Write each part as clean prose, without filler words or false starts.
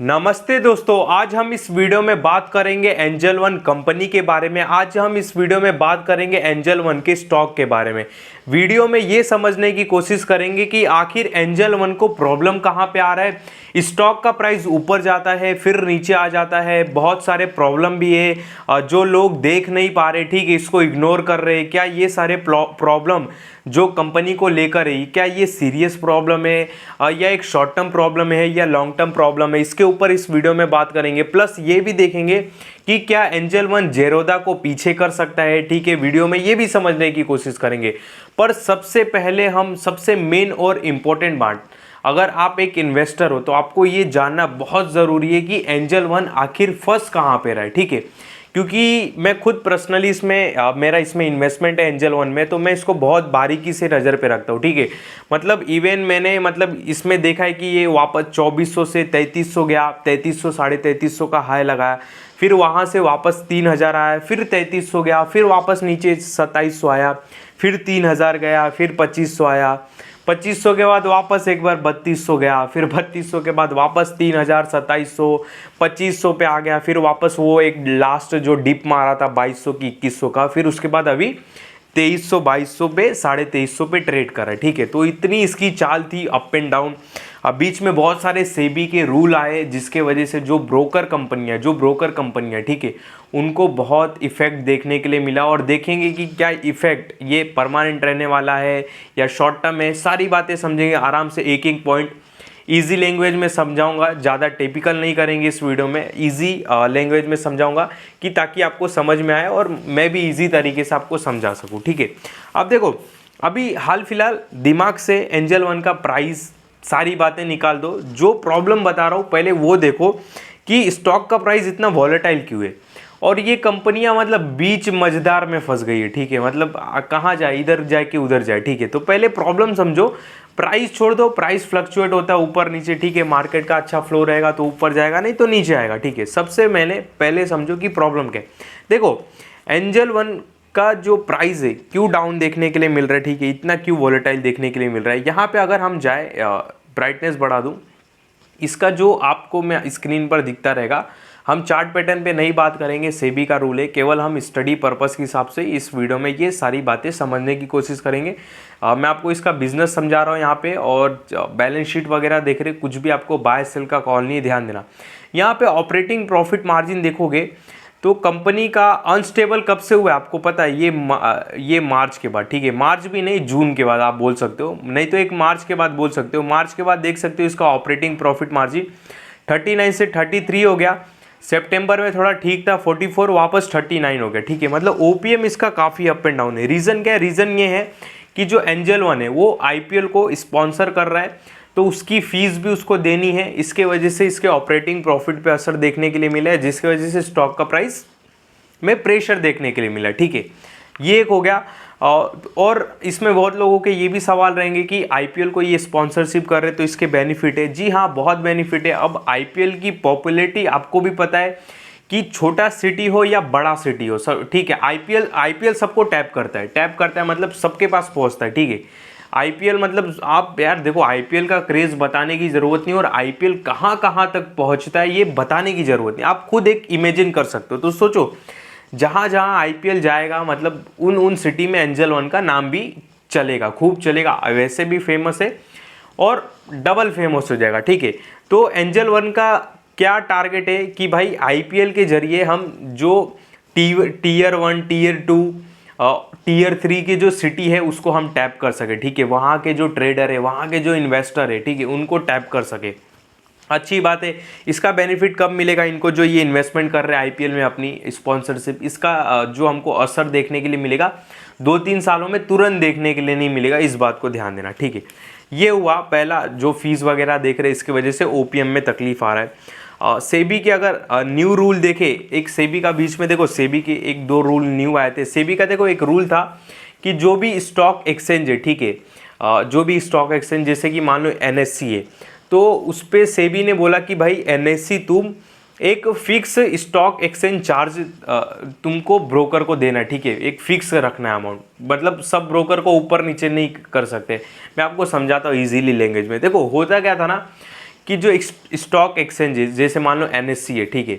नमस्ते दोस्तों, आज हम इस वीडियो में बात करेंगे एंजल वन कंपनी के बारे में। आज हम इस वीडियो में बात करेंगे एंजल वन के स्टॉक के बारे में। वीडियो में ये समझने की कोशिश करेंगे कि आखिर एंजल वन को प्रॉब्लम कहाँ पे आ रहा है। स्टॉक का प्राइस ऊपर जाता है फिर नीचे आ जाता है, बहुत सारे प्रॉब्लम भी है जो लोग देख नहीं पा रहे, ठीक है, इसको इग्नोर कर रहे हैं। क्या ये सारे प्रॉब्लम जो कंपनी को लेकर है, क्या ये सीरियस प्रॉब्लम है या एक शॉर्ट टर्म प्रॉब्लम है या लॉन्ग टर्म प्रॉब्लम है, इसके ऊपर इस वीडियो में बात करेंगे। प्लस ये भी देखेंगे कि क्या एंजल वन जेरोदा को पीछे कर सकता है, ठीक है। वीडियो में ये भी समझने की कोशिश करेंगे। पर सबसे पहले हम सबसे मेन और इम्पोर्टेंट बात, अगर आप एक इन्वेस्टर हो तो आपको ये जानना बहुत ज़रूरी है कि एंजल वन आखिर फंस कहाँ पे रहा है, ठीक है। क्योंकि मैं खुद पर्सनली मेरा इसमें इन्वेस्टमेंट है एंजल वन में, तो मैं इसको बहुत बारीकी से नज़र पे रखता हूँ, ठीक है। मतलब इवन मैंने इसमें देखा है कि ये वापस 2400 से 3300 गया, 3300 साढ़े 3300 का हाई लगाया, फिर वहाँ से वापस 3000 आया, फिर 3300 गया, फिर वापस नीचे 2700 आया, फिर 3000 गया, फिर 2500 आया, 2500 के बाद वापस एक बार 3200 गया, फिर 3200 के बाद वापस 3000, 2700, 2500 पे आ गया, फिर वापस वो एक लास्ट जो डिप मारा था 2200 की 2100 का, फिर उसके बाद अभी 2300 2200 पे 2350 पे ट्रेड कर रहा है, ठीक है। तो इतनी इसकी चाल थी अप एंड डाउन। अब बीच में बहुत सारे सेबी के रूल आए जिसके वजह से जो ब्रोकर कंपनियां ठीक है, उनको बहुत इफेक्ट देखने के लिए मिला। और देखेंगे कि क्या इफेक्ट ये परमानेंट रहने वाला है या शॉर्ट टर्म है, सारी बातें समझेंगे आराम से, एक एक पॉइंट इजी लैंग्वेज में समझाऊंगा, ज़्यादा टिपिकल नहीं करेंगे इस वीडियो में, इजी लैंग्वेज में समझाऊंगा कि ताकि आपको समझ में आए और मैं भी इजी तरीके से आपको समझा सकूं, ठीक है। अब देखो, अभी हाल फिलहाल दिमाग से एंजल वन का प्राइस सारी बातें निकाल दो, जो प्रॉब्लम बता रहा हूँ पहले वो देखो कि स्टॉक का प्राइस इतना वॉलेटाइल क्यों है और ये कंपनियां बीच मझदार में फंस गई है, ठीक है। कहाँ जाए, इधर जाए कि उधर जाए, ठीक है। तो पहले प्रॉब्लम समझो, प्राइस छोड़ दो, प्राइस फ्लक्चुएट होता है ऊपर नीचे, ठीक है। मार्केट का अच्छा फ्लो रहेगा तो ऊपर जाएगा, नहीं तो नीचे आएगा, ठीक है। सबसे मैंने पहले समझो कि प्रॉब्लम क्या है। देखो, एंजल वन का जो प्राइस है क्यों डाउन देखने के लिए मिल रहा है, ठीक है, इतना क्यों वॉलेटाइल देखने के लिए मिल रहा है। यहाँ पे अगर हम जाए, ब्राइटनेस बढ़ा दूँ, इसका जो आपको मैं स्क्रीन पर दिखता रहेगा, हम चार्ट पैटर्न पे नहीं बात करेंगे, सेबी का रूल है, केवल हम स्टडी पर्पस के हिसाब से इस वीडियो में ये सारी बातें समझने की कोशिश करेंगे। मैं आपको इसका बिजनेस समझा रहा हूँ यहाँ पे, और बैलेंस शीट वगैरह देख रहे, कुछ भी आपको बाय सेल का कॉल नहीं है, ध्यान देना। यहाँ पे ऑपरेटिंग प्रॉफिट मार्जिन देखोगे तो कंपनी का अनस्टेबल कब से हुआ है आपको पता है, ये मार्च के बाद, ठीक है। मार्च भी नहीं, जून के बाद आप बोल सकते हो, नहीं तो एक मार्च के बाद बोल सकते हो। मार्च के बाद देख सकते हो इसका ऑपरेटिंग प्रॉफिट मार्जिन 39 से 33 हो गया। सितंबर में थोड़ा ठीक था, 44, वापस 39 हो गया, ठीक है। ओपीएम इसका काफ़ी अप एंड डाउन है। रीज़न क्या है? रीज़न ये है कि जो एंजल वन है वो आईपीएल को स्पॉन्सर कर रहा है, तो उसकी फीस भी उसको देनी है। इसके वजह से इसके ऑपरेटिंग प्रॉफिट पे असर देखने के लिए मिला है, जिसकी वजह से स्टॉक का प्राइस में प्रेशर देखने के लिए मिला, ठीक है। ये एक हो गया। और इसमें बहुत लोगों के ये भी सवाल रहेंगे कि आईपीएल को ये स्पॉन्सरशिप कर रहे तो इसके बेनिफिट है। जी हाँ, बहुत बेनिफिट है। अब आईपीएल की पॉपुलैरिटी आपको भी पता है कि छोटा सिटी हो या बड़ा सिटी हो, सब ठीक है, आईपीएल सबको टैप करता है, मतलब सबके पास पहुंचता है, ठीक है। आईपीएल आप यार देखो, आईपीएल का क्रेज बताने की जरूरत नहीं, और आईपीएल कहाँ कहाँ तक पहुंचता है ये बताने की जरूरत नहीं, आप खुद एक इमेजिन कर सकते हो। तो सोचो, जहाँ जहाँ आईपीएल जाएगा उन सिटी में एंजल वन का नाम भी चलेगा, खूब चलेगा, वैसे भी फेमस है और डबल फेमस हो जाएगा, ठीक है। तो एंजल वन का क्या टारगेट है कि भाई आईपीएल के जरिए हम जो टीयर 1, टीयर 2, टीयर 3 की जो सिटी है उसको हम टैप कर सके, ठीक है। वहाँ के जो ट्रेडर है, वहाँ के जो इन्वेस्टर है, ठीक है, उनको टैप कर सके। अच्छी बात है। इसका बेनिफिट कब मिलेगा इनको, जो ये इन्वेस्टमेंट कर रहे हैं आईपीएल में अपनी स्पॉन्सरशिप, इसका जो हमको असर देखने के लिए मिलेगा 2-3 सालों में, तुरंत देखने के लिए नहीं मिलेगा, इस बात को ध्यान देना, ठीक है। ये हुआ पहला, जो फीस वगैरह देख रहे हैं इसकी वजह से ओपीएम में तकलीफ आ रहा है। सेबी के अगर न्यू रूल देखे, एक सेबी का बीच में देखो, सेबी के 1-2 रूल न्यू आए थे। सेबी का देखो एक रूल था कि जो भी स्टॉक एक्सचेंज है, ठीक है, जो भी स्टॉक एक्सचेंज, जैसे कि मान लो एनएससी है, तो उस पर सेबी ने बोला कि भाई एनएससी तुम एक फिक्स स्टॉक एक्सचेंज चार्ज तुमको ब्रोकर को देना, ठीक है, एक फिक्स रखना है अमाउंट, सब ब्रोकर को ऊपर नीचे नहीं कर सकते। मैं आपको समझाता हूँ इजीली लैंग्वेज में। देखो होता क्या था ना कि जो स्टॉक एक्सचेंजेस जैसे मान लो NSE है, ठीक है,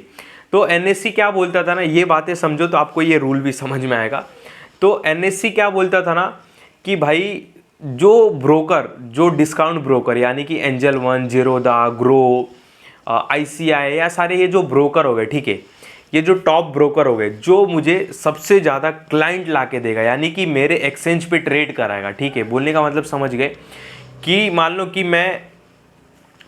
तो NSE क्या बोलता था ना, ये बातें समझो तो आपको ये रूल भी समझ में आएगा। तो NSE क्या बोलता था ना कि भाई जो ब्रोकर, जो डिस्काउंट ब्रोकर यानी कि angel one, Zerodha, grow, ICI या सारे ये जो ब्रोकर हो गए, ठीक है, ये जो टॉप ब्रोकर हो गए जो मुझे सबसे ज़्यादा क्लाइंट ला के देगा यानी कि मेरे एक्सचेंज पे ट्रेड कराएगा, ठीक है, बोलने का मतलब समझ गए कि मान लो कि मैं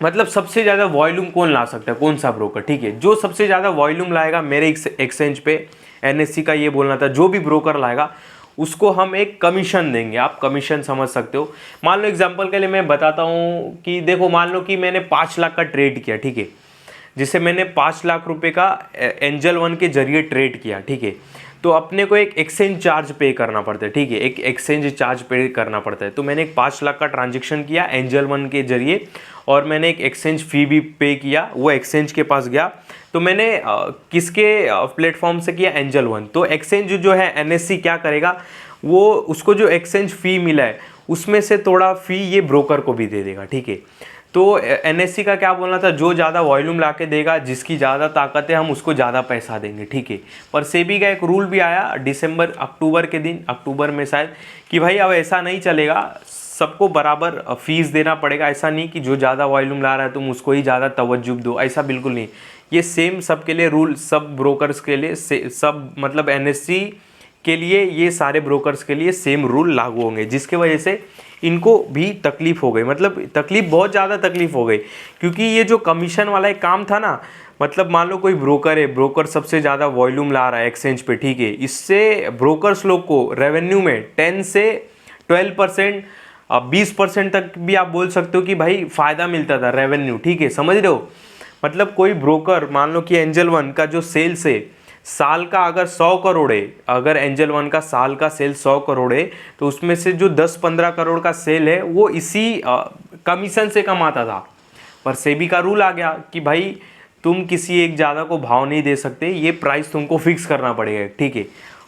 मतलब सबसे ज़्यादा वॉल्यूम कौन ला सकता है, कौन सा ब्रोकर, ठीक है, जो सबसे ज़्यादा वॉल्यूम लाएगा मेरे एक्सचेंज पे, NSE का ये बोलना था, जो भी ब्रोकर लाएगा उसको हम एक कमीशन देंगे। आप कमीशन समझ सकते हो। मान लो एग्जांपल के लिए मैं बताता हूँ कि देखो मान लो कि मैंने 5 लाख का ट्रेड किया, ठीक है, जिसे मैंने 5 लाख रुपए का एंजल वन के जरिए ट्रेड किया, ठीक है, तो अपने को एक एक्सचेंज चार्ज पे करना पड़ता है, ठीक है, एक एक्सचेंज चार्ज पे करना पड़ता है। तो मैंने एक 5 लाख का ट्रांजेक्शन किया एंजल वन के जरिए और मैंने एक एक्सचेंज फ़ी भी पे किया, वो एक्सचेंज के पास गया। तो मैंने किसके प्लेटफॉर्म से किया, एंजल वन। तो एक्सचेंज जो है NSE क्या करेगा, वो उसको जो एक्सचेंज फ़ी मिला है उसमें से थोड़ा फ़ी ये ब्रोकर को भी दे देगा, ठीक है। तो NSE का क्या बोलना था, जो ज़्यादा वॉल्यूम ला के देगा, जिसकी ज़्यादा ताकत है, हम उसको ज़्यादा पैसा देंगे, ठीक है। पर सेबी का एक रूल भी आया अक्टूबर के दिन, अक्टूबर में शायद, कि भाई अब ऐसा नहीं चलेगा, सबको बराबर फीस देना पड़ेगा। ऐसा नहीं कि जो ज़्यादा वॉल्यूम ला रहा है तुम उसको ही ज़्यादा तवज्जो दो, ऐसा बिल्कुल नहीं। ये सेम सबके लिए रूल, सब ब्रोकर्स के लिए सब मतलब NSE के लिए, ये सारे ब्रोकर्स के लिए सेम रूल लागू होंगे, जिसके वजह से इनको भी तकलीफ हो गई, मतलब तकलीफ, बहुत ज़्यादा तकलीफ हो गई, क्योंकि ये जो कमीशन वाला एक काम था ना, मतलब मान लो कोई ब्रोकर है, ब्रोकर सबसे ज़्यादा वॉल्यूम ला रहा है एक्सचेंज पे, ठीक है, इससे ब्रोकर्स लोग को रेवेन्यू में 10 से 12%, 20% तक भी आप बोल सकते हो कि भाई फ़ायदा मिलता था रेवेन्यू, ठीक है, समझ रहे हो। मतलब कोई ब्रोकर, मान लो कि एंजल वन का जो सेल्स है साल का अगर 100 करोड़ है, अगर एंजल वन का साल का सेल 100 करोड़ है, तो उसमें से जो 10-15 करोड़ का सेल है वो इसी कमीशन से कमाता था। पर सेबी का रूल आ गया कि भाई तुम किसी एक ज़्यादा को भाव नहीं दे सकते, ये प्राइस तुमको फिक्स करना पड़ेगा, ठीक है,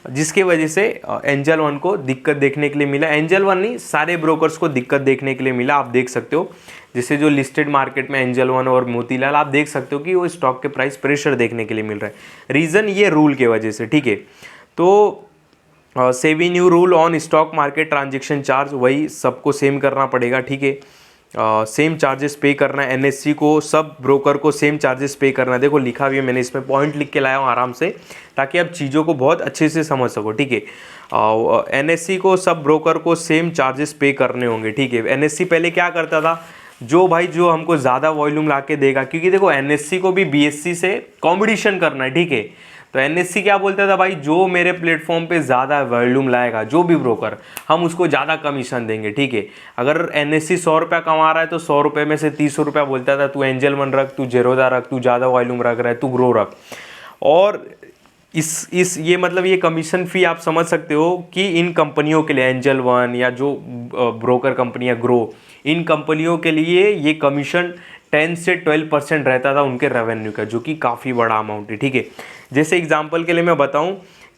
जिसके वजह से एंजल वन को दिक्कत देखने के लिए मिला। एंजल वन नहीं, सारे ब्रोकर्स को दिक्कत देखने के लिए मिला। आप देख सकते हो जैसे जो लिस्टेड मार्केट में एंजल वन और मोतीलाल, आप देख सकते हो कि वो स्टॉक के प्राइस प्रेशर देखने के लिए मिल रहा है। रीज़न ये रूल के वजह से, ठीक है। तो SEBI new rule on stock market transaction charge, वही सबको सेम करना पड़ेगा, ठीक है, सेम चार्जेस पे करना है। NSE को, सब ब्रोकर को सेम चार्जेस पे करना है। देखो लिखा भी है, मैंने इसमें पॉइंट लिख के लाया हूँ आराम से, ताकि आप चीज़ों को बहुत अच्छे से समझ सको, ठीक है। NSE को, सब ब्रोकर को सेम चार्जेस पे करने होंगे, ठीक है। NSE पहले क्या करता था, जो हमको ज़्यादा वॉल्यूम ला के देगा, क्योंकि देखो NSE को भी BSE से कॉम्पिटिशन करना है, ठीक है। तो NSE क्या बोलता था, भाई जो मेरे प्लेटफॉर्म पे ज़्यादा वॉल्यूम लाएगा, जो भी ब्रोकर, हम उसको ज़्यादा कमीशन देंगे, ठीक है। अगर NSE 100 रुपया कमा रहा है तो 100 रुपये में से 30 रुपया बोलता था तू एंजल वन रख, तू जीरोधा रख, तू ज़्यादा वॉल्यूम रख रहा है, तू ग्रो रख। और इस ये मतलब ये कमीशन फ़ी आप समझ सकते हो कि इन कंपनियों के लिए, एंजल वन या जो ब्रोकर कंपनियाँ, ग्रो, इन कंपनियों के लिए ये कमीशन 10 से 12% रहता था उनके रेवेन्यू का, जो कि काफ़ी बड़ा अमाउंट है, ठीक है। जैसे एग्जांपल के लिए मैं बताऊं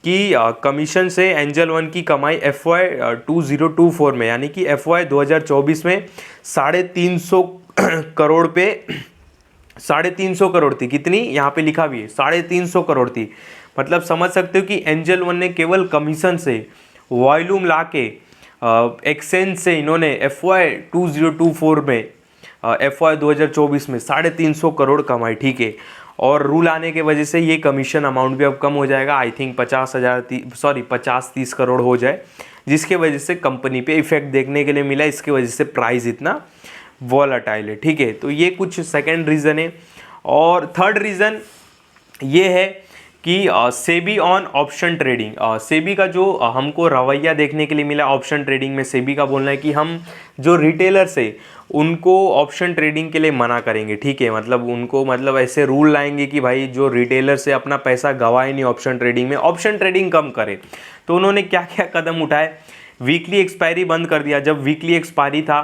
कि कमीशन से एंजल वन की कमाई FY 2024 में, यानी कि FY 2024 में 350 करोड़ पे 350 करोड़ थी। कितनी, यहाँ पे लिखा भी है 350 करोड़ थी। मतलब समझ सकते हो कि एंजल वन ने केवल कमीशन से वॉल्यूम ला के एक्सचेंज से इन्होंने FY 2024 में, FY 2024 में 350 करोड़ कमाई, ठीक है। और रूल आने के वजह से ये कमीशन अमाउंट भी अब कम हो जाएगा, आई थिंक 50-30 करोड़ हो जाए, जिसके वजह से कंपनी पे इफेक्ट देखने के लिए मिला। इसके वजह से प्राइस इतना वॉलेटाइल है, ठीक है। तो ये कुछ सेकंड रीज़न है। और थर्ड रीज़न ये है कि SEBI on option trading, SEBI का जो हमको रवैया देखने के लिए मिला ऑप्शन ट्रेडिंग में, सेबी का बोलना है कि हम जो रिटेलर्स है उनको ऑप्शन ट्रेडिंग के लिए मना करेंगे, ठीक है। मतलब उनको, मतलब ऐसे रूल लाएंगे कि भाई जो रिटेलर से अपना पैसा गवाए नहीं ऑप्शन ट्रेडिंग में, ऑप्शन ट्रेडिंग कम करे। तो उन्होंने क्या क्या कदम उठाए, वीकली एक्सपायरी बंद कर दिया। जब वीकली एक्सपायरी था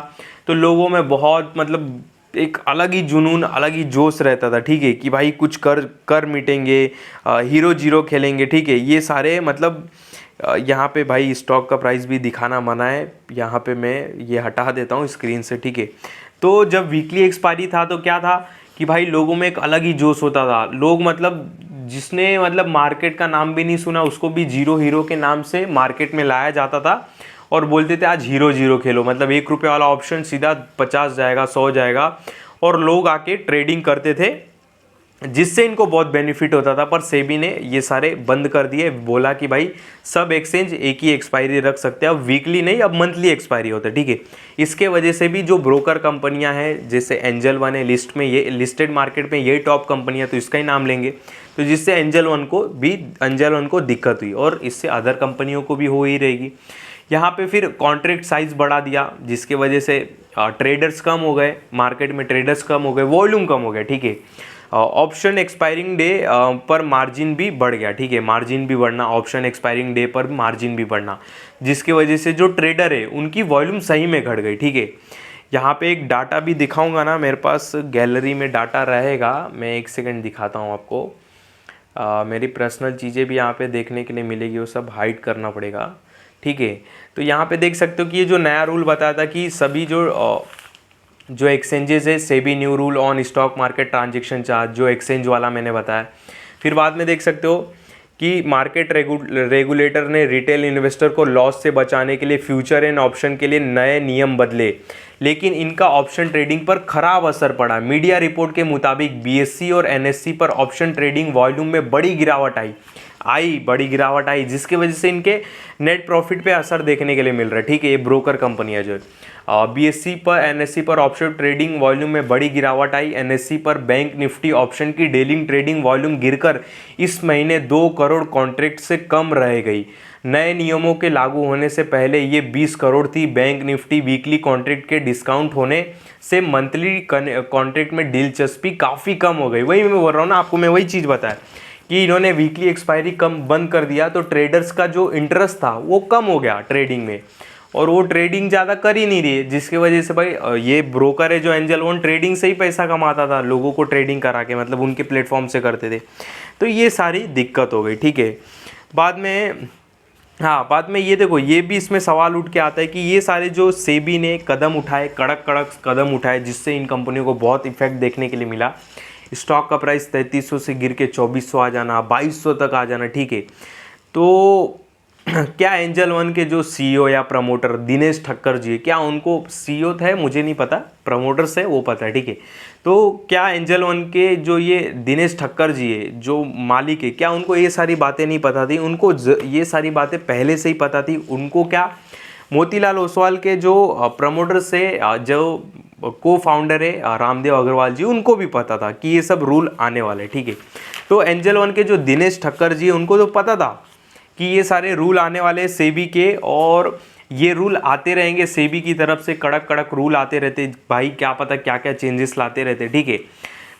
तो लोगों में बहुत, मतलब एक अलग ही जुनून, अलग ही जोश रहता था, ठीक है, कि भाई कुछ कर मिटेंगे, हीरो जीरो खेलेंगे, ठीक है। ये सारे मतलब यहाँ पे भाई स्टॉक का प्राइस भी दिखाना मना है, यहाँ पे मैं ये हटा देता हूँ स्क्रीन से, ठीक है। तो जब वीकली एक्सपायरी था तो क्या था कि भाई लोगों में एक अलग ही जोश होता था। लोग मतलब जिसने मतलब मार्केट का नाम भी नहीं सुना उसको भी जीरो हीरो के नाम से मार्केट में लाया जाता था और बोलते थे आज हीरो जीरो खेलो, मतलब 1 रुपये वाला ऑप्शन सीधा 50 जाएगा 100 जाएगा और लोग आके ट्रेडिंग करते थे, जिससे इनको बहुत बेनिफिट होता था। पर सेबी ने ये सारे बंद कर दिए, बोला कि भाई सब एक्सचेंज एक ही एक्सपायरी रख सकते हैं, अब वीकली नहीं अब मंथली एक्सपायरी होता है, ठीक है। इसके वजह से भी जो ब्रोकर कंपनियां हैं जैसे एंजल वन है, लिस्ट में ये लिस्टेड मार्केट में ये टॉप कंपनियां, तो इसका ही नाम लेंगे, तो जिससे एंजल वन को दिक्कत हुई और इससे अदर कंपनियों को भी हो ही रहेगी। यहाँ पे फिर कॉन्ट्रैक्ट साइज बढ़ा दिया जिसके वजह से ट्रेडर्स कम हो गए, मार्केट में ट्रेडर्स कम हो गए, वॉल्यूम कम हो गया, ठीक है। ऑप्शन एक्सपायरिंग डे पर मार्जिन भी बढ़ गया, ठीक है, मार्जिन भी बढ़ना, ऑप्शन एक्सपायरिंग डे पर मार्जिन भी बढ़ना, जिसकी वजह से जो ट्रेडर है उनकी वॉल्यूम सही में घट गई, ठीक है। यहाँ पे एक डाटा भी दिखाऊंगा ना, मेरे पास गैलरी में डाटा रहेगा, मैं एक सेकंड दिखाता हूँ आपको। मेरी पर्सनल चीज़ें भी यहाँ पे देखने के लिए मिलेगी, वो सब हाइड करना पड़ेगा, ठीक है। तो यहाँ पे देख सकते हो कि ये जो नया रूल बताया था कि सभी जो एक्सचेंजेस है, SEBI new rule on stock market transaction charge, जो एक्सचेंज वाला मैंने बताया। फिर बाद में देख सकते हो कि मार्केट रेगुलेटर ने रिटेल इन्वेस्टर को लॉस से बचाने के लिए फ्यूचर एंड ऑप्शन के लिए नए नियम बदले, लेकिन इनका ऑप्शन ट्रेडिंग पर खराब असर पड़ा। मीडिया रिपोर्ट के मुताबिक बीएससी और एनएससी पर ऑप्शन ट्रेडिंग वॉल्यूम में बड़ी गिरावट आई, जिसकी वजह से इनके नेट प्रॉफिट पे असर देखने के लिए मिल रहा है, ठीक है। ये ब्रोकर कंपनियां जो है, बीएससी पर एनएससी पर ऑप्शन ट्रेडिंग वॉल्यूम में बड़ी गिरावट आई। एनएससी पर बैंक निफ्टी ऑप्शन की डेली ट्रेडिंग वॉल्यूम गिरकर इस महीने 2 करोड़ कॉन्ट्रैक्ट से कम रह गई। नए नियमों के लागू होने से पहले ये 20 करोड़ थी। बैंक निफ्टी वीकली कॉन्ट्रैक्ट के डिस्काउंट होने से मंथली कॉन्ट्रैक्ट में दिलचस्पी काफ़ी कम हो गई। वही मैं बोल रहा हूँ ना आपको, मैं वही चीज़ बताया कि इन्होंने वीकली एक्सपायरी कम बंद कर दिया तो ट्रेडर्स का जो इंटरेस्ट था वो कम हो गया ट्रेडिंग में, और वो ट्रेडिंग ज़्यादा कर ही नहीं रही है, जिसकी वजह से भाई ये ब्रोकर है जो एंजल वन ट्रेडिंग से ही पैसा कमाता था, लोगों को ट्रेडिंग करा के, मतलब उनके प्लेटफॉर्म से करते थे, तो ये सारी दिक्कत हो गई, ठीक है। बाद में ये देखो, ये भी इसमें सवाल उठ के आता है कि ये सारे जो सेबी ने कदम उठाए, कड़क कदम उठाए, जिससे इन कंपनियों को बहुत इफेक्ट देखने के लिए मिला। स्टॉक का प्राइस 3300 से गिर के 2400 आ जाना, 2200 तक आ जाना, ठीक है। तो क्या एंजल वन के जो सीईओ या प्रमोटर दिनेश ठक्कर जी, क्या उनको सीईओ थे मुझे नहीं पता, प्रमोटर्स है वो पता है, ठीक है। तो क्या एंजल वन के जो ये दिनेश ठक्कर जी है जो मालिक है, क्या उनको ये सारी बातें नहीं पता थी? उनको ये सारी बातें पहले से ही पता थी। उनको क्या मोतीलाल ओसवाल के जो प्रमोटर से जो को फाउंडर है रामदेव अग्रवाल जी, उनको भी पता था कि ये सब रूल आने वाले, ठीक है। तो एंजल वन के जो दिनेश ठक्कर जी उनको तो पता था कि ये सारे रूल आने वाले सेबी के, और ये रूल आते रहेंगे, सेबी की तरफ से कड़क रूल आते रहते भाई, क्या पता क्या क्या चेंजेस लाते रहते, ठीक है।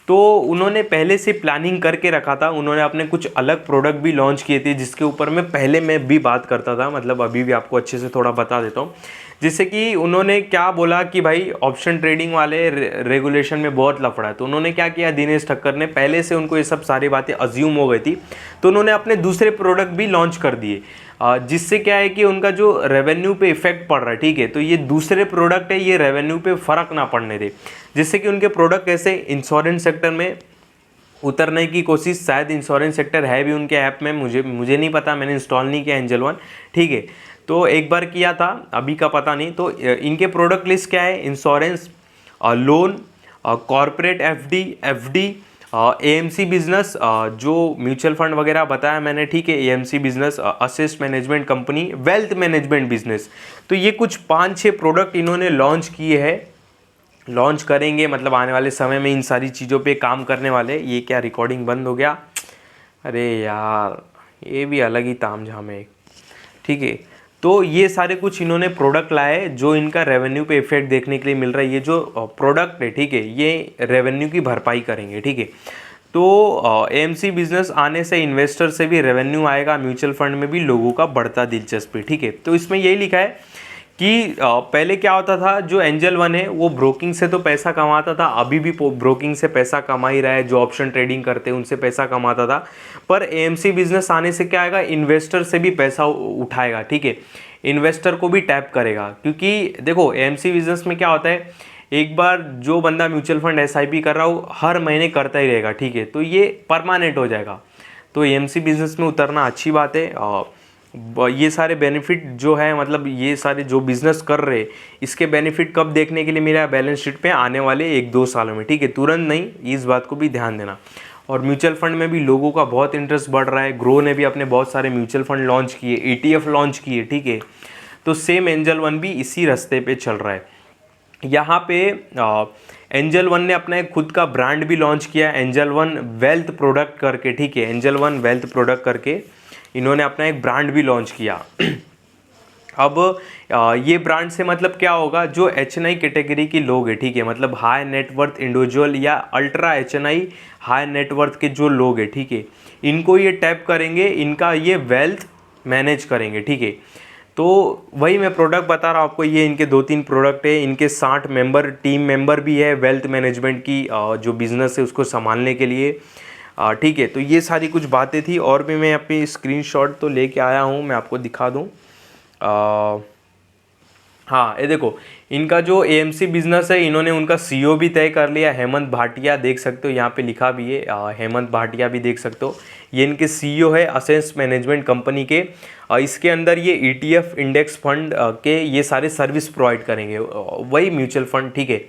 तो उन्होंने पहले से प्लानिंग करके रखा था। उन्होंने अपने कुछ अलग प्रोडक्ट भी लॉन्च किए थे, जिसके ऊपर मैं भी बात करता था, मतलब अभी भी आपको अच्छे से थोड़ा बता देता हूँ। जैसे कि उन्होंने क्या बोला कि भाई ऑप्शन ट्रेडिंग वाले रेगुलेशन में बहुत लफड़ा है, तो उन्होंने क्या किया, दिनेश ठक्कर ने, पहले से उनको ये सब सारी बातें अज्यूम हो गई थी, तो उन्होंने अपने दूसरे प्रोडक्ट भी लॉन्च कर दिए, जिससे क्या है कि उनका जो रेवेन्यू पे इफेक्ट पड़ रहा है, ठीक है। तो ये दूसरे प्रोडक्ट है, ये रेवेन्यू पे फर्क ना पड़ने दे, जिससे कि उनके प्रोडक्ट ऐसे इंश्योरेंस सेक्टर में उतरने की कोशिश, शायद इंश्योरेंस सेक्टर है भी उनके ऐप में, मुझे नहीं पता, मैंने इंस्टॉल नहीं किया एंजल वन, ठीक है। तो एक बार किया था, अभी का पता नहीं। तो इनके प्रोडक्ट लिस्ट क्या है, insurance, loan, corporate FD, AMC business, जो म्यूचुअल फंड वगैरह बताया मैंने, ठीक है, AMC business, asset management company, wealth management business. तो ये कुछ 5-6 प्रोडक्ट इन्होंने लॉन्च किए हैं, लॉन्च करेंगे, मतलब आने वाले समय में इन सारी चीज़ों पे काम करने वाले। ये क्या रिकॉर्डिंग बंद हो गया, अरे यार ये भी अलग ही तामझाम है, ठीक है। तो ये सारे कुछ इन्होंने प्रोडक्ट लाए जो इनका रेवेन्यू पे इफेक्ट देखने के लिए मिल रहा है। ये जो प्रोडक्ट है, ठीक है, ये रेवेन्यू की भरपाई करेंगे, ठीक है। तो एएमसी बिजनेस आने से इन्वेस्टर से भी रेवेन्यू आएगा, म्यूचुअल फंड में भी लोगों का बढ़ता दिलचस्पी, ठीक है। तो इसमें यही लिखा है कि पहले क्या होता था, जो एंजल वन है वो ब्रोकिंग से तो पैसा कमाता था, अभी भी ब्रोकिंग से पैसा कमा ही रहा है, जो ऑप्शन ट्रेडिंग करते हैं उनसे पैसा कमाता था। पर एएमसी बिजनेस आने से क्या आएगा, इन्वेस्टर से भी पैसा उठाएगा, ठीक है, इन्वेस्टर को भी टैप करेगा। क्योंकि देखो एएमसी बिजनेस में क्या होता है, एक बार जो बंदा म्यूचुअल फंड एसआईपी कर रहा हो हर महीने करता ही रहेगा, ठीक है, तो ये परमानेंट हो जाएगा। तो एएमसी बिजनेस में उतरना अच्छी बात है। ये सारे बेनिफिट जो है, मतलब ये सारे जो बिजनेस कर रहे, इसके बेनिफिट कब देखने के लिए मिला बैलेंस शीट पे, आने वाले 1-2 सालों में, ठीक है, तुरंत नहीं, इस बात को भी ध्यान देना। और म्यूचुअल फंड में भी लोगों का बहुत इंटरेस्ट बढ़ रहा है। ग्रो ने भी अपने बहुत सारे म्यूचुअल फंड लॉन्च किए, ETF लॉन्च किए, ठीक है, तो सेम एंजल वन भी इसी रास्ते पे चल रहा है। यहाँ पे एंजल वन ने अपना एक खुद का ब्रांड भी लॉन्च किया, एंजल वन वेल्थ प्रोडक्ट करके, ठीक है, एंजल वन वेल्थ प्रोडक्ट करके इन्होंने अपना एक ब्रांड भी लॉन्च किया। अब ये ब्रांड से मतलब क्या होगा, जो HNI कैटेगरी के लोग हैं, ठीक है, मतलब हाई नेटवर्थ इंडिविजुअल या अल्ट्रा HNI हाई नेटवर्थ के जो लोग हैं, ठीक है, इनको ये टैप करेंगे, इनका ये वेल्थ मैनेज करेंगे, ठीक है। तो वही मैं प्रोडक्ट बता रहा हूँ आपको, ये इनके 2-3 प्रोडक्ट है, इनके 60 मेंबर टीम मेंबर भी है वेल्थ मैनेजमेंट की, जो बिज़नेस है उसको संभालने के लिए, ठीक है। तो ये सारी कुछ बातें थी, और भी मैं अपनी स्क्रीनशॉट तो लेके आया हूँ, मैं आपको दिखा दूँ। हाँ, ये देखो, इनका जो एएमसी बिजनेस है, इन्होंने उनका CEO भी तय कर लिया, हेमंत भाटिया, देख सकते हो यहाँ पे लिखा भी है, हेमंत भाटिया भी देख सकते हो, ये इनके CEO है असेंस मैनेजमेंट कंपनी के। इसके अंदर ये ETF इंडेक्स फंड के ये सारे सर्विस प्रोवाइड करेंगे, वही म्यूचुअल फंड, ठीक है।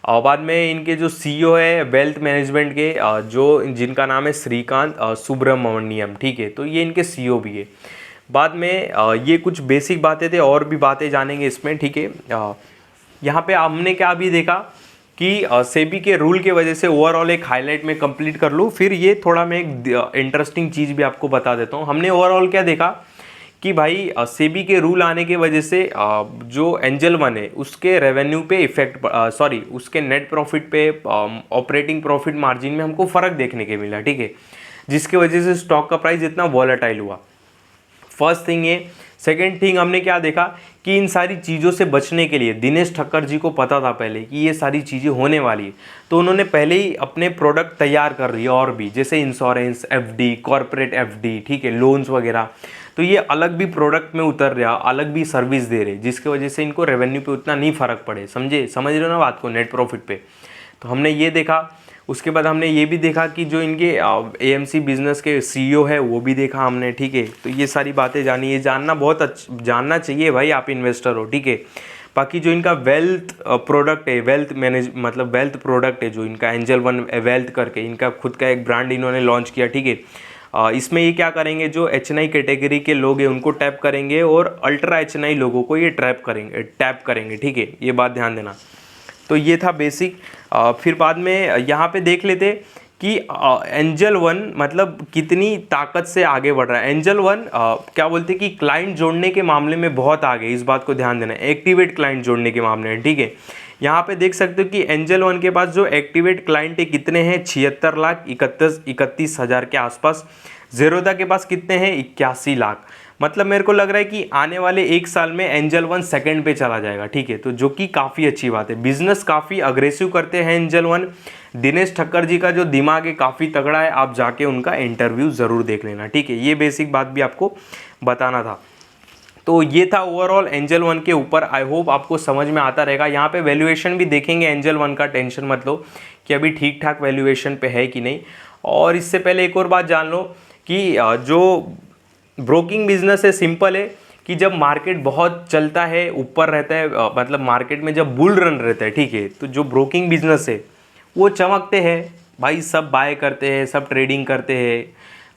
और बाद में इनके जो CEO है वेल्थ मैनेजमेंट के, जो जिनका नाम है श्रीकांत सुब्रमण्यम, ठीक है, तो ये इनके CEO भी है। बाद में ये कुछ बेसिक बातें थे, और भी बातें जानेंगे इसमें, ठीक है। यहाँ पे हमने क्या भी देखा कि सेबी के रूल के वजह से ओवरऑल एक हाईलाइट में कंप्लीट कर लूँ, फिर ये थोड़ा मैं एक इंटरेस्टिंग चीज़ भी आपको बता देता हूँ। हमने ओवरऑल क्या देखा कि भाई सेबी के रूल आने की वजह से जो एंजल वन है उसके रेवेन्यू पे इफेक्ट, उसके नेट प्रॉफिट पे, ऑपरेटिंग प्रॉफिट मार्जिन में हमको फ़र्क देखने के मिला, ठीक है, जिसके वजह से स्टॉक का प्राइस इतना वॉलेटाइल हुआ। फर्स्ट थिंग ये। सेकेंड थिंग हमने क्या देखा कि इन सारी चीज़ों से बचने के लिए दिनेश ठक्कर जी को पता था पहले कि ये सारी चीज़ें होने वाली है, तो उन्होंने पहले ही अपने प्रोडक्ट तैयार कर लिए, और भी जैसे इंश्योरेंस, FD, कॉर्पोरेट FD, ठीक है, लोन्स वगैरह, तो ये अलग भी प्रोडक्ट में उतर रहा, अलग भी सर्विस दे रहे, जिसकी वजह से इनको रेवेन्यू पे उतना नहीं फ़र्क पड़े, समझ रहे हो ना बात को, नेट प्रॉफिट पे। तो हमने ये देखा। उसके बाद हमने ये भी देखा कि जो इनके AMC बिजनेस के CEO है वो भी देखा हमने, ठीक है। तो ये सारी बातें जानी, ये जानना बहुत जानना चाहिए भाई, आप इन्वेस्टर हो, ठीक है। बाकी जो इनका वेल्थ प्रोडक्ट है, वेल्थ प्रोडक्ट है जो इनका एंजल वन वेल्थ करके, इनका खुद का एक ब्रांड इन्होंने लॉन्च किया, ठीक है। इसमें ये क्या करेंगे, जो HNI कैटेगरी के लोग हैं उनको टैप करेंगे, और अल्ट्रा HNI लोगों को ये टैप करेंगे, ठीक है, ये बात ध्यान देना। तो ये था बेसिक। फिर बाद में यहाँ पे देख लेते कि एंजल वन मतलब कितनी ताकत से आगे बढ़ रहा है। एंजल वन क्या बोलते हैं कि क्लाइंट जोड़ने के मामले में बहुत आगे, इस बात को ध्यान देना, एक्टिवेट क्लाइंट जोड़ने के मामले में, ठीक है। यहाँ पे देख सकते हो कि एंजल वन के पास जो एक्टिवेट क्लाइंट है कितने हैं, 76,31,000 के आसपास। ज़ेरोधा के पास कितने हैं, 81 लाख। मतलब मेरे को लग रहा है कि आने वाले 1 साल में एंजल वन सेकंड पे चला जाएगा, ठीक है, तो जो कि काफ़ी अच्छी बात है। बिजनेस काफ़ी अग्रेसिव करते हैं एंजल वन। दिनेश ठक्कर जी का जो दिमाग है काफ़ी तगड़ा है, आप जाके उनका इंटरव्यू ज़रूर देख लेना, ठीक है। ये बेसिक बात भी आपको बताना था। तो ये था ओवरऑल एंजल वन के ऊपर। आई होप आपको समझ में आता रहेगा। यहाँ पे वैल्यूएशन भी देखेंगे एंजल वन का, टेंशन मत लो कि अभी ठीक ठाक वैल्यूएशन पे है कि नहीं। और इससे पहले एक और बात जान लो कि जो ब्रोकिंग बिजनेस है, सिंपल है कि जब मार्केट बहुत चलता है, ऊपर रहता है, मतलब मार्केट में जब बुल रन रहता है, ठीक है, तो जो ब्रोकिंग बिजनेस है वो चमकते हैं भाई, सब बाय करते हैं, सब ट्रेडिंग करते हैं,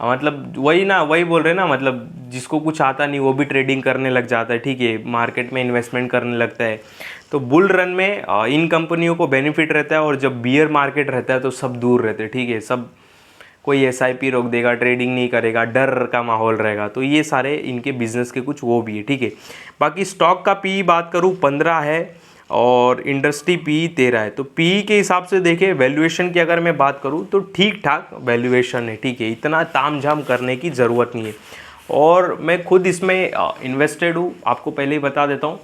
मतलब वही बोल रहे हैं ना, मतलब जिसको कुछ आता नहीं वो भी ट्रेडिंग करने लग जाता है, ठीक है, मार्केट में इन्वेस्टमेंट करने लगता है। तो बुल रन में इन कंपनियों को बेनिफिट रहता है, और जब बियर मार्केट रहता है तो सब दूर रहते हैं, ठीक है, सब कोई SIP रोक देगा, ट्रेडिंग नहीं करेगा, डर का माहौल रहेगा। तो ये सारे इनके बिजनेस के कुछ वो भी है, ठीक है। बाकी स्टॉक का PE बात करूँ 15 है, और इंडस्ट्री PE 13 है। तो PE के हिसाब से देखें, वैल्यूएशन की अगर मैं बात करूँ तो ठीक ठाक वैल्यूएशन है, ठीक है, इतना ताम झाम करने की ज़रूरत नहीं है। और मैं खुद इसमें इन्वेस्टेड हूँ, आपको पहले ही बता देता हूँ,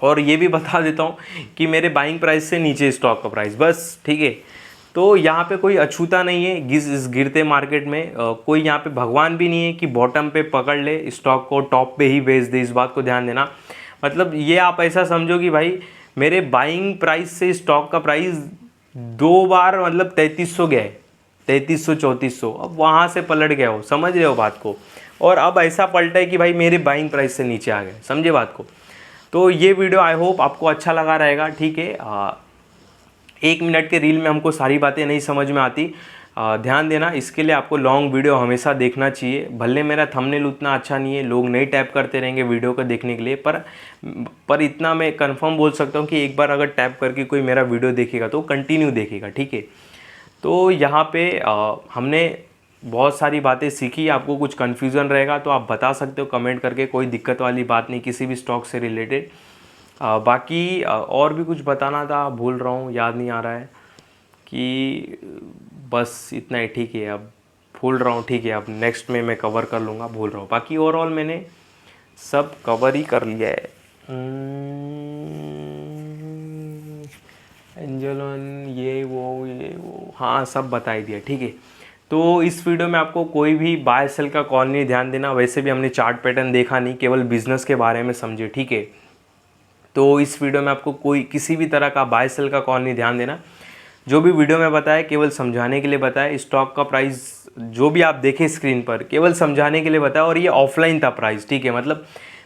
और ये भी बता देता हूँ कि मेरे बाइंग प्राइस से नीचे स्टॉक का प्राइस बस, ठीक है। तो यहाँ पे कोई अछूता नहीं है इस गिरते मार्केट में, कोई यहाँ पे भगवान भी नहीं है कि बॉटम पे पकड़ ले स्टॉक को, टॉप पे ही बेच दे, इस बात को ध्यान देना। मतलब ये आप ऐसा समझो कि भाई मेरे बाइंग प्राइस से स्टॉक का प्राइस 2 बार मतलब 3300 गया है, 3300 3400, अब वहाँ से पलट गया हो, समझ रहे हो बात को। और अब ऐसा पलटा है कि भाई मेरे बाइंग प्राइस से नीचे आ गए, समझे बात को। तो ये वीडियो आई होप आपको अच्छा लगा रहेगा, ठीक है। 1 मिनट के रील में हमको सारी बातें नहीं समझ में आती, ध्यान देना, इसके लिए आपको लॉन्ग वीडियो हमेशा देखना चाहिए। भले मेरा थंबनेल उतना अच्छा नहीं है, लोग नहीं टैप करते रहेंगे वीडियो को देखने के लिए, पर इतना मैं कंफर्म बोल सकता हूँ कि एक बार अगर टैप करके कोई मेरा वीडियो देखेगा तो कंटिन्यू देखेगा, ठीक है। तो यहाँ पे हमने बहुत सारी बातें सीखी। आपको कुछ कन्फ्यूज़न रहेगा तो आप बता सकते हो कमेंट करके, कोई दिक्कत वाली बात नहीं किसी भी स्टॉक से रिलेटेड। बाकी और भी कुछ बताना था, भूल रहा हूँ, याद नहीं आ रहा है, कि बस इतना ही, ठीक है। अब भूल रहा हूँ, ठीक है, अब नेक्स्ट में मैं कवर कर लूँगा, भूल रहा हूँ। बाकी ओवरऑल मैंने सब कवर ही कर लिया है। एंजल वन, ये वो, हाँ सब बता ही दिया, ठीक है। तो इस वीडियो में आपको कोई भी बाय सेल का कॉल नहीं, ध्यान देना। वैसे भी हमने चार्ट पैटर्न देखा नहीं, केवल बिजनेस के बारे में समझे, ठीक है। तो इस वीडियो में आपको कोई किसी भी तरह का बाय सेल का कॉल नहीं, ध्यान देना। जो भी वीडियो में बताया केवल समझाने के लिए बताया। स्टॉक का प्राइस जो भी आप देखें स्क्रीन पर केवल समझाने के लिए बताया, और ये ऑफलाइन था प्राइस, ठीक है। मतलब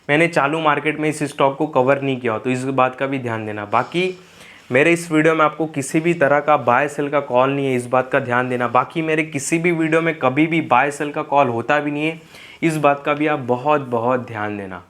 मैंने चालू मार्केट में इस स्टॉक को कवर नहीं किया, तो इस बात का भी ध्यान देना। बाकी मेरे इस वीडियो में आपको किसी भी तरह का बाय सेल का कॉल नहीं है, इस बात का ध्यान देना। बाकी मेरे किसी भी वीडियो में कभी भी बाय सेल का कॉल होता भी नहीं है, इस बात का भी आप बहुत बहुत ध्यान देना।